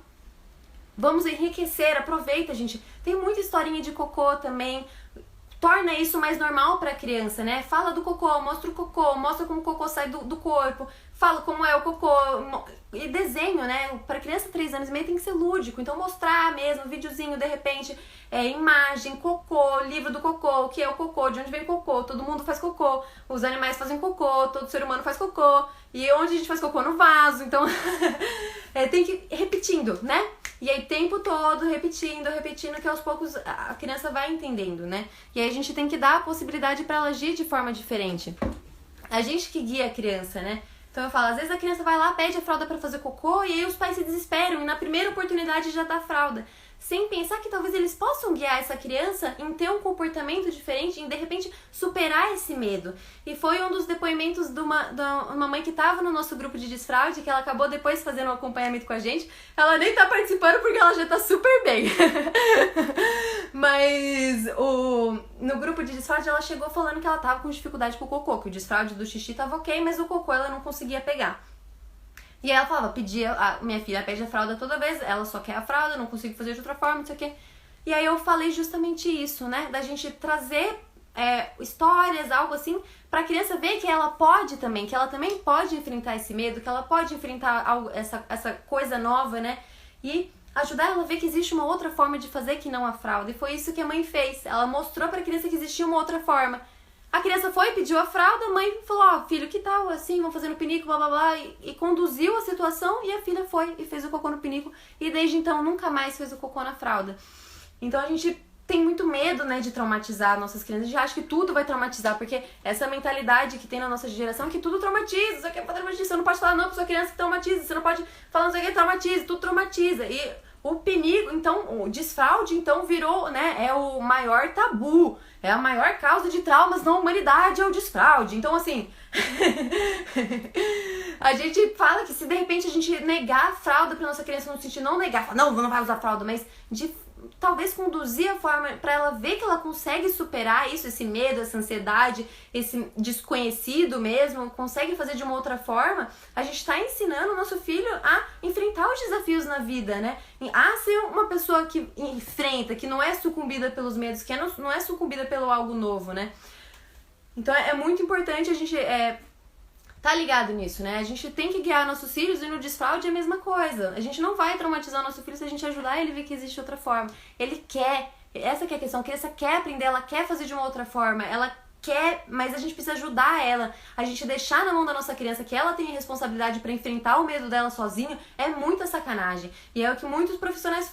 vamos enriquecer, aproveita, gente. Tem muita historinha de cocô também. Torna isso mais normal pra criança, né? Fala do cocô, mostra como o cocô sai do corpo, fala como é o cocô, e desenho, né? Pra criança de 3 anos e meio tem que ser lúdico, então mostrar mesmo, videozinho, de repente, imagem, cocô, livro do cocô, o que é o cocô, de onde vem o cocô, todo mundo faz cocô, os animais fazem cocô, todo ser humano faz cocô, e onde a gente faz cocô? No vaso, então tem que ir repetindo, né? E aí, tempo todo, repetindo, que aos poucos a criança vai entendendo, né? E aí a gente tem que dar a possibilidade para ela agir de forma diferente. A gente que guia a criança, né? Então eu falo, às vezes a criança vai lá, pede a fralda para fazer cocô, e aí os pais se desesperam, e na primeira oportunidade já dá a fralda. Sem pensar que talvez eles possam guiar essa criança em ter um comportamento diferente, em de repente superar esse medo. E foi um dos depoimentos de uma mãe que estava no nosso grupo de desfraude, que ela acabou depois fazendo um acompanhamento com a gente. Ela nem tá participando porque ela já tá super bem. Mas no grupo de desfraude ela chegou falando que ela tava com dificuldade com o cocô, que o desfraude do xixi tava ok, mas o cocô ela não conseguia pegar. E aí ela falava, minha filha pede a fralda toda vez, ela só quer a fralda, não consigo fazer de outra forma, não sei o quê. E aí eu falei justamente isso, né? Da gente trazer histórias, algo assim, pra criança ver que ela pode também, que ela também pode enfrentar esse medo, que ela pode enfrentar essa coisa nova, né? E ajudar ela a ver que existe uma outra forma de fazer que não a fralda. E foi isso que a mãe fez. Ela mostrou pra criança que existia uma outra forma. A criança foi, pediu a fralda, a mãe falou, filho, que tal assim, vamos fazer no pinico, blá blá blá, e conduziu a situação, e a filha foi e fez o cocô no pinico, e desde então nunca mais fez o cocô na fralda. Então a gente tem muito medo, né, de traumatizar nossas crianças, a gente acha que tudo vai traumatizar, porque essa mentalidade que tem na nossa geração é que tudo traumatiza, você não pode falar não pra sua criança que traumatiza, você não pode falar não sei o que traumatiza, tudo traumatiza, e o pinico, então, o desfraude, então, virou, né, é o maior tabu, é a maior causa de traumas na humanidade, é o desfraude. Então, assim, a gente fala que se de repente a gente negar a fralda pra nossa criança, no sentido não negar, falar, não vai usar fralda, mas de talvez conduzir a forma pra ela ver que ela consegue superar isso, esse medo, essa ansiedade, esse desconhecido mesmo, consegue fazer de uma outra forma, a gente tá ensinando o nosso filho a enfrentar os desafios na vida, né? A ser uma pessoa que enfrenta, que não é sucumbida pelos medos, que não é sucumbida pelo algo novo, né? Então é muito importante a gente tá ligado nisso, né? A gente tem que guiar nossos filhos, e no desfraude é a mesma coisa. A gente não vai traumatizar o nosso filho se a gente ajudar ele a ver que existe outra forma. Ele quer, essa que é a questão, a criança quer aprender, ela quer fazer de uma outra forma, ela quer, mas a gente precisa ajudar ela. A gente deixar na mão da nossa criança que ela tem a responsabilidade pra enfrentar o medo dela sozinho é muita sacanagem. E é o que muitos profissionais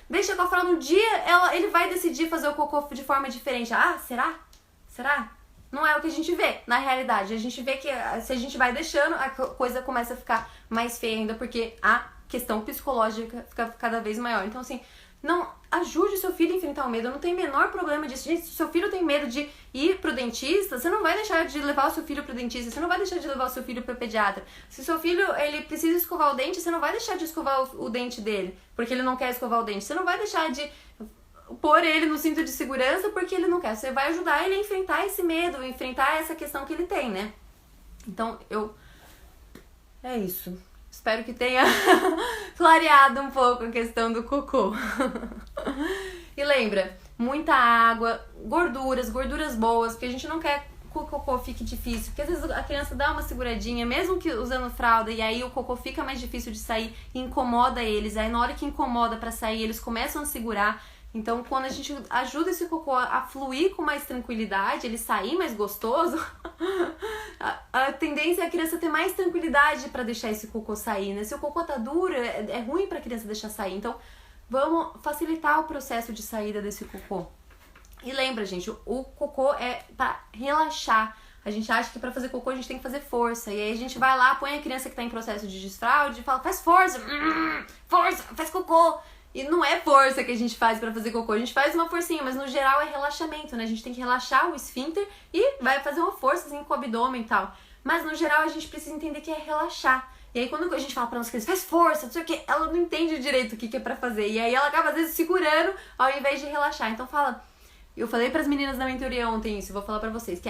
deixa com a fralda, um dia ele vai decidir fazer o cocô de forma diferente. Será? Não é o que a gente vê, na realidade. A gente vê que se a gente vai deixando, a coisa começa a ficar mais feia ainda, porque a questão psicológica fica cada vez maior. Então, assim, não ajude o seu filho a enfrentar o medo, não tem o menor problema disso. Gente, se o seu filho tem medo de ir pro dentista, você não vai deixar de levar o seu filho pro dentista, você não vai deixar de levar o seu filho pro pediatra. Se o seu filho, ele precisa escovar o dente, você não vai deixar de escovar o dente dele, porque ele não quer escovar o dente. Você não vai deixar de pôr ele no cinto de segurança porque ele não quer. Você vai ajudar ele a enfrentar esse medo, enfrentar essa questão que ele tem, né? Então, é isso. Espero que tenha clareado um pouco a questão do cocô. E lembra, muita água, gorduras boas, porque a gente não quer que o cocô fique difícil. Porque às vezes a criança dá uma seguradinha, mesmo que usando fralda, e aí o cocô fica mais difícil de sair e incomoda eles. Aí na hora que incomoda pra sair, eles começam a segurar. Então, quando a gente ajuda esse cocô a fluir com mais tranquilidade, ele sair mais gostoso, a tendência é a criança ter mais tranquilidade pra deixar esse cocô sair, né? Se o cocô tá duro, é ruim pra criança deixar sair. Então, vamos facilitar o processo de saída desse cocô. E lembra, gente, o cocô é pra relaxar. A gente acha que pra fazer cocô a gente tem que fazer força. E aí a gente vai lá, põe a criança que tá em processo de desfraude e fala, faz força, força, faz cocô. E não é força que a gente faz pra fazer cocô, a gente faz uma forcinha, mas no geral é relaxamento, né? A gente tem que relaxar o esfíncter e vai fazer uma força assim com o abdômen e tal. Mas no geral a gente precisa entender que é relaxar. E aí quando a gente fala pra nossa criança, faz força, não sei o que, ela não entende direito o que é pra fazer. E aí ela acaba às vezes segurando ao invés de relaxar. Então fala, eu falei pras meninas da mentoria ontem isso, vou falar pra vocês,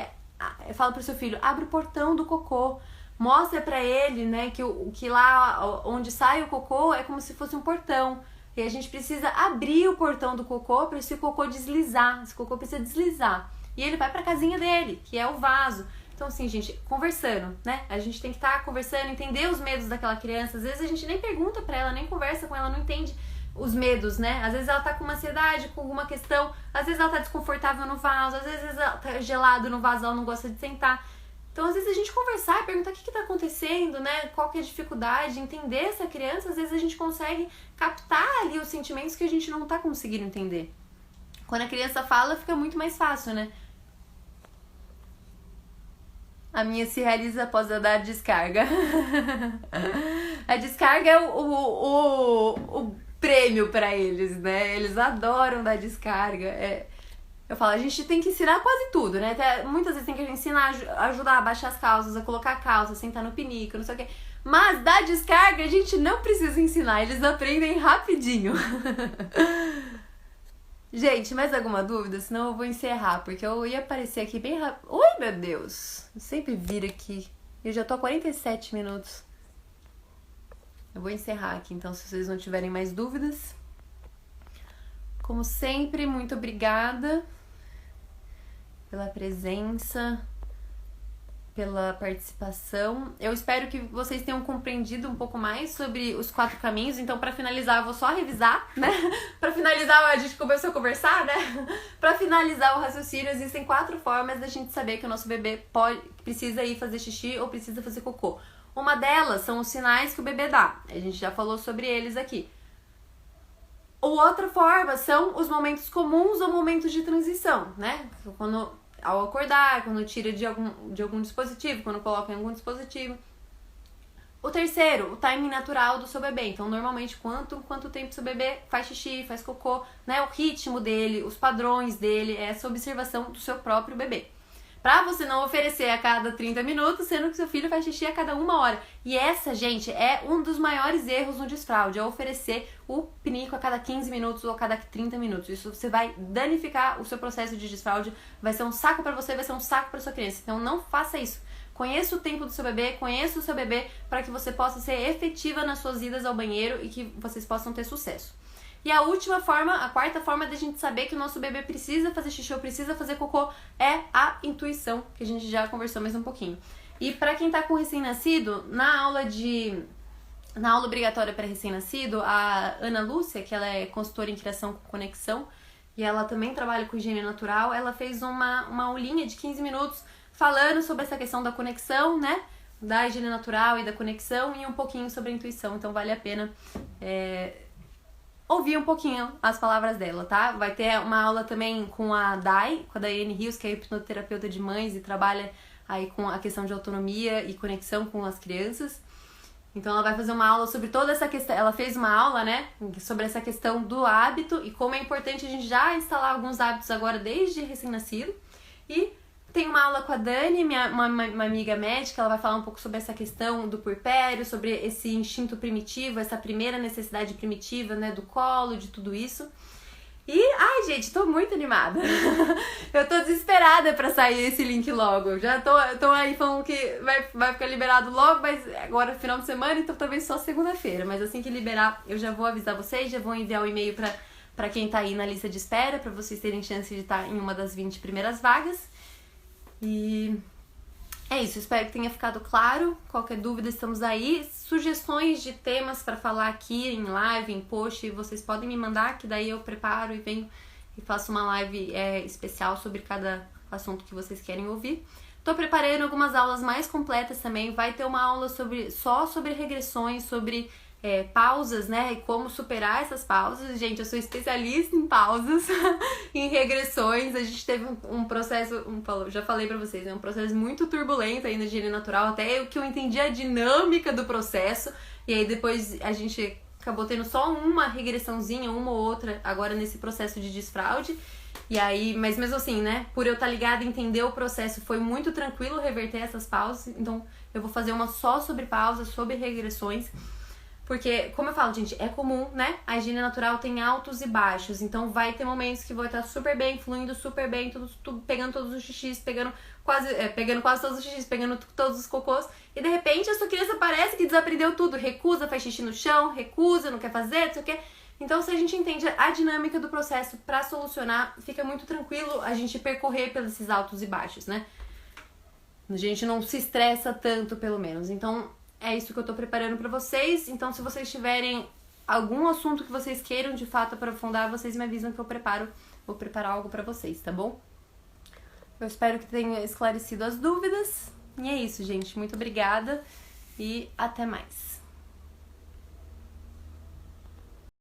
fala pro seu filho, abre o portão do cocô. Mostra pra ele, né, que lá onde sai o cocô é como se fosse um portão. E a gente precisa abrir o portão do cocô para esse cocô deslizar. Esse cocô precisa deslizar. E ele vai para a casinha dele, que é o vaso. Então, assim, gente, conversando, né? A gente tem que estar conversando, entender os medos daquela criança. Às vezes a gente nem pergunta para ela, nem conversa com ela, não entende os medos, né? Às vezes ela tá com uma ansiedade, com alguma questão. Às vezes ela tá desconfortável no vaso. Às vezes ela tá gelado no vaso, ela não gosta de sentar. Então, às vezes, a gente conversar, perguntar o que tá acontecendo, né? Qual que é a dificuldade, entender essa criança, às vezes a gente consegue captar ali os sentimentos que a gente não tá conseguindo entender. Quando a criança fala, fica muito mais fácil, né? A minha se realiza após eu dar descarga. A descarga é o prêmio pra eles, né? Eles adoram dar descarga. Eu falo, a gente tem que ensinar quase tudo, né? Até, muitas vezes tem que ensinar, ajudar a baixar as calças, a colocar a calça, sentar no pinico, não sei o quê. Mas dar descarga a gente não precisa ensinar, eles aprendem rapidinho. Gente, mais alguma dúvida? Senão eu vou encerrar, porque eu ia aparecer aqui bem rápido. Ui, meu Deus! Eu sempre viro aqui. Eu já tô há 47 minutos. Eu vou encerrar aqui, então, se vocês não tiverem mais dúvidas. Como sempre, muito obrigada pela presença, pela participação. Eu espero que vocês tenham compreendido um pouco mais sobre os 4 caminhos. Então, para finalizar, eu vou só revisar, né? Para finalizar, a gente começou a conversar, né? Para finalizar o raciocínio, existem 4 formas da gente saber que o nosso bebê precisa ir fazer xixi ou precisa fazer cocô. Uma delas são os sinais que o bebê dá. A gente já falou sobre eles aqui. Outra forma são os momentos comuns ou momentos de transição, né? Ao acordar, quando tira de algum dispositivo, quando coloca em algum dispositivo. O terceiro, o timing natural do seu bebê. Então, normalmente, quanto tempo seu bebê faz xixi, faz cocô, né? O ritmo dele, os padrões dele, essa observação do seu próprio bebê. Pra você não oferecer a cada 30 minutos, sendo que seu filho faz xixi a cada 1 hora. E essa, gente, é um dos maiores erros no desfraude, é oferecer o pinico a cada 15 minutos ou a cada 30 minutos. Isso você vai danificar o seu processo de desfraude, vai ser um saco pra você, vai ser um saco pra sua criança. Então não faça isso. Conheça o tempo do seu bebê, conheça o seu bebê para que você possa ser efetiva nas suas idas ao banheiro e que vocês possam ter sucesso. E a última forma, a quarta forma da gente saber que o nosso bebê precisa fazer xixi ou precisa fazer cocô é a intuição, que a gente já conversou mais um pouquinho. E para quem tá com recém-nascido, na aula obrigatória para recém-nascido, a Ana Lúcia, que ela é consultora em criação com conexão, e ela também trabalha com higiene natural, ela fez uma aulinha de 15 minutos falando sobre essa questão da conexão, né? Da higiene natural e da conexão e um pouquinho sobre a intuição, então vale a pena ouvir um pouquinho as palavras dela, tá? Vai ter uma aula também com a Daiane Rios, que é hipnoterapeuta de mães e trabalha aí com a questão de autonomia e conexão com as crianças. Então ela vai fazer uma aula sobre toda essa questão, ela fez uma aula, né, sobre essa questão do hábito e como é importante a gente já instalar alguns hábitos agora desde recém-nascido. E tem uma aula com a Dani, uma amiga médica, ela vai falar um pouco sobre essa questão do puerpério, sobre esse instinto primitivo, essa primeira necessidade primitiva, né, do colo, de tudo isso. E, ai gente, tô muito animada. Eu tô desesperada pra sair esse link logo. Já tô aí falando que vai ficar liberado logo, mas agora é final de semana, então talvez só segunda-feira. Mas assim que liberar, eu já vou avisar vocês, já vou enviar o e-mail pra quem tá aí na lista de espera, pra vocês terem chance de estar em uma das 20 primeiras vagas. E é isso, espero que tenha ficado claro. Qualquer dúvida, estamos aí. Sugestões de temas para falar aqui em live, em post, vocês podem me mandar, que daí eu preparo e venho e faço uma live especial sobre cada assunto que vocês querem ouvir. Tô preparando algumas aulas mais completas também. Vai ter uma aula só sobre regressões, sobre pausas, né? E como superar essas pausas. Gente, eu sou especialista em pausas, em regressões. A gente teve um processo, já falei pra vocês, é um processo muito turbulento aí na higiene natural, até que eu entendi a dinâmica do processo. E aí depois a gente acabou tendo só uma regressãozinha, uma ou outra, agora nesse processo de desfraude. E aí, mas mesmo assim, né? Por eu estar ligada e entender o processo, foi muito tranquilo reverter essas pausas. Então, eu vou fazer uma só sobre pausas, sobre regressões. Porque, como eu falo, gente, é comum, né? A higiene natural tem altos e baixos. Então, vai ter momentos que vai estar super bem, fluindo super bem, tudo pegando todos os xixis, pegando quase todos os xixis, pegando todos os cocôs. E, de repente, a sua criança parece que desaprendeu tudo. Recusa, faz xixi no chão, recusa, não quer fazer, não sei o quê. Então, se a gente entende a dinâmica do processo pra solucionar, fica muito tranquilo a gente percorrer pelos esses altos e baixos, né? A gente não se estressa tanto, pelo menos. Então, é isso que eu tô preparando pra vocês. Então, se vocês tiverem algum assunto que vocês queiram de fato aprofundar, vocês me avisam que eu vou preparar algo pra vocês, tá bom? Eu espero que tenha esclarecido as dúvidas. E é isso, gente. Muito obrigada e até mais.